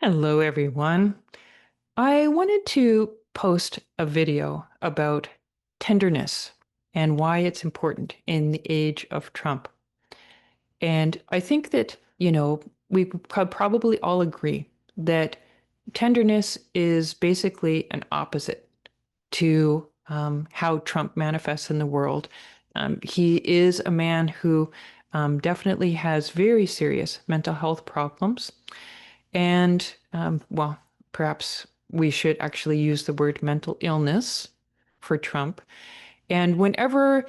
Hello, everyone. I wanted to post a video about tenderness and why it's important in the age of Trump. And I think that, we could probably all agree that tenderness is basically an opposite to how Trump manifests in the world. He is a man who definitely has very serious mental health problems. And well, perhaps we should actually use the word mental illness for Trump. And whenever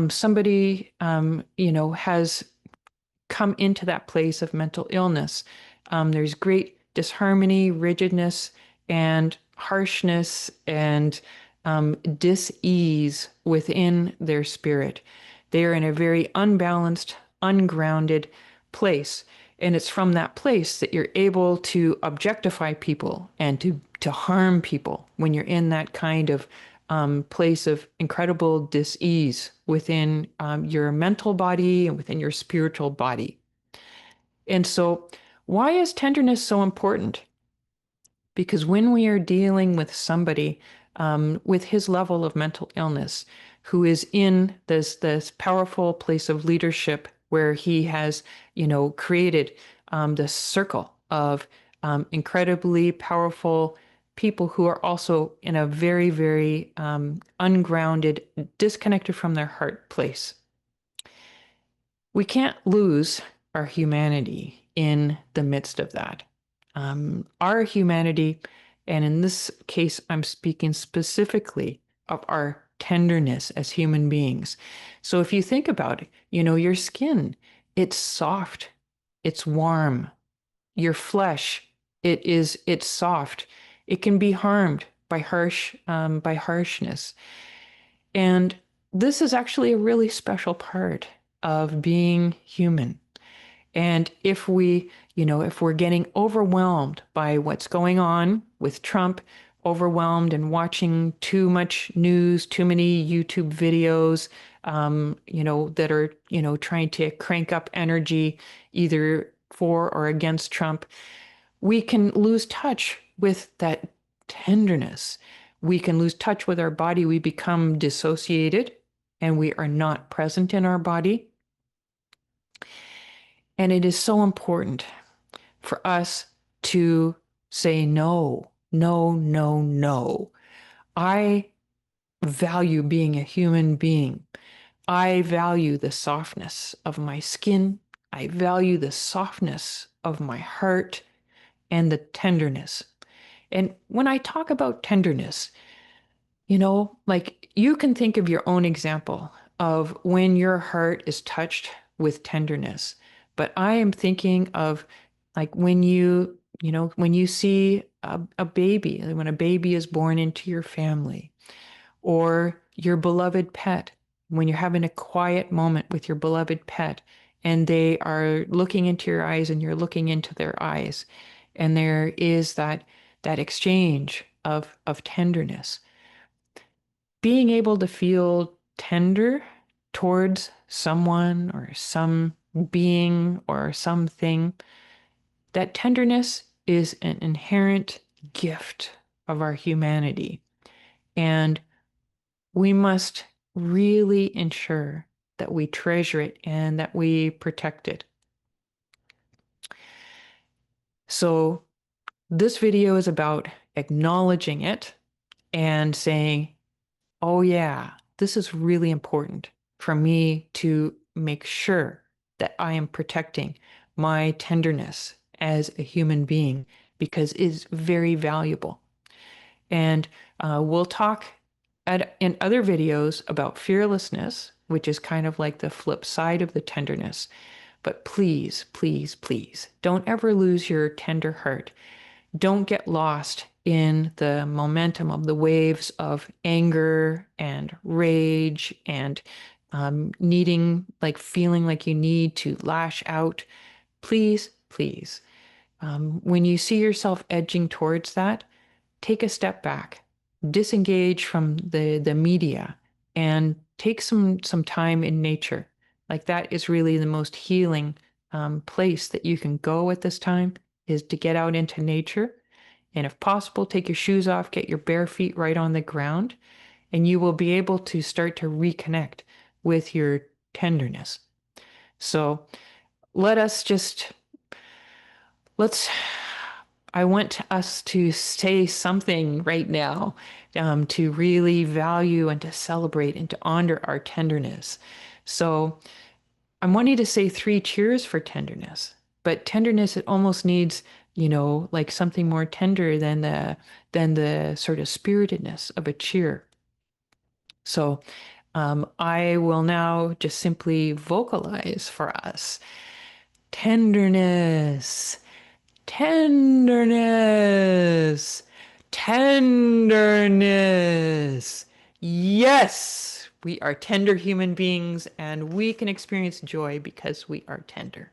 somebody, has come into that place of mental illness, there's great disharmony, rigidness, and harshness and dis-ease within their spirit. They are in a very unbalanced, ungrounded place. And it's from that place that you're able to objectify people and to harm people when you're in that kind of place of incredible dis-ease within your mental body and within your spiritual body. And so, why is tenderness so important? Because when we are dealing with somebody with his level of mental illness, who is in this powerful place of leadership where he has, created this circle of incredibly powerful people who are also in a very, very ungrounded, disconnected from their heart place. We can't lose our humanity in the midst of that. Our humanity, and in this case, I'm speaking specifically of our tenderness as human beings. So if you think about it, your skin, it's soft, it's warm. Your flesh, it's soft. It can be harmed by by harshness. And this is actually a really special part of being human. And if we're getting overwhelmed by what's going on with Trump, overwhelmed and watching too much news, too many YouTube videos, that are, trying to crank up energy either for or against Trump, we can lose touch with that tenderness. We can lose touch with our body. We become dissociated and we are not present in our body. And it is so important for us to say no, no, no, no. I value being a human being. I value the softness of my skin. I value the softness of my heart and the tenderness. And when I talk about tenderness, like you can think of your own example of when your heart is touched with tenderness. But I am thinking of like when you see a baby, when a baby is born into your family, or your beloved pet, when you're having a quiet moment with your beloved pet and they are looking into your eyes and you're looking into their eyes, and there is that exchange of tenderness. Being able to feel tender towards someone or some being or something, that tenderness is an inherent gift of our humanity. And we must really ensure that we treasure it and that we protect it. So, this video is about acknowledging it and saying, oh, yeah, this is really important for me to make sure that I am protecting my tenderness as a human being because it is very valuable. And we'll talk in other videos about fearlessness, which is kind of like the flip side of the tenderness. But please, please, please don't ever lose your tender heart. Don't get lost in the momentum of the waves of anger and rage and feeling like you need to lash out. Please, please. When you see yourself edging towards that, take a step back, disengage from the media, and take some time in nature. Like that is really the most healing place that you can go at this time. is to get out into nature. And if possible, take your shoes off, get your bare feet right on the ground, and you will be able to start to reconnect with your tenderness. So let us just, let's, I want us to say something right now to really value and to celebrate and to honor our tenderness. So I want you to say three cheers for tenderness, but tenderness, it almost needs, like something more tender than the sort of spiritedness of a cheer. So I will now just simply vocalize for us tenderness, tenderness, tenderness. Yes, we are tender human beings and we can experience joy because we are tender.